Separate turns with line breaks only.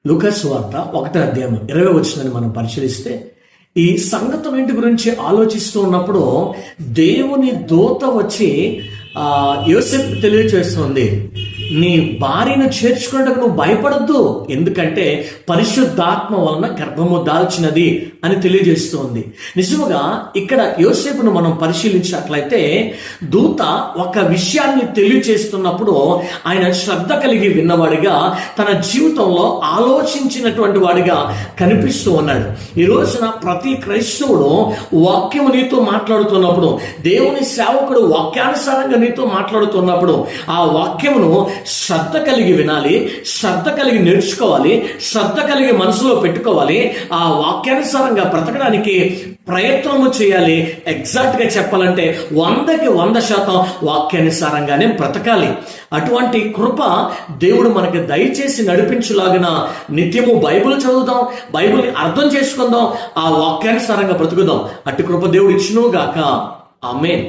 లూకాసు వార్త 1వ అధ్యాయం 20వ వచనాన్ని మనం పరిశీలిస్తే, ఈ సంగతులన్నింటి గురించి ఆలోచిస్తూ ఉన్నప్పుడు దేవుని దూత వచ్చి యోసేపు తెలియజేస్తుంది, నీ భార్యను చేర్చుకున్నట్టుకు నువ్వు భయపడద్దు, ఎందుకంటే పరిశుద్ధాత్మ వలన గర్భము దాల్చినది అని తెలియజేస్తుంది. నిజముగా ఇక్కడ యోసేపును మనం పరిశీలించినట్లయితే దూత ఒక విషయాన్ని తెలియజేస్తున్నప్పుడు ఆయన శ్రద్ధ కలిగి విన్నవాడిగా, తన జీవితంలో ఆలోచించినటువంటి వాడిగా కనిపిస్తూ ఉన్నాడు. ఈ రోజున ప్రతి క్రైస్తవుడు వాక్యము నీతో మాట్లాడుతున్నప్పుడు, దేవుని సేవకుడు వాక్యానుసారంగా నీతో మాట్లాడుతున్నప్పుడు ఆ వాక్యమును శ్రద్ధ కలిగి వినాలి, శ్రద్ధ కలిగి నేర్చుకోవాలి, శ్రద్ధ కలిగి మనసులో పెట్టుకోవాలి. ఆ వాక్యానుసారంగా బ్రతకడానికి ప్రయత్నము చేయాలి. ఎగ్జాక్ట్ గా చెప్పాలంటే 100కి 100% వాక్యానుసారంగానే బ్రతకాలి. అటువంటి కృప దేవుడు మనకి దయచేసి నడిపించులాగిన నిత్యము బైబిల్ చదువుదాం, బైబిల్ని అర్థం చేసుకుందాం, ఆ వాక్యానుసారంగా బ్రతుకుదాం. అట్టి కృప దేవుడు ఇచ్చును గాక. ఆమేన్.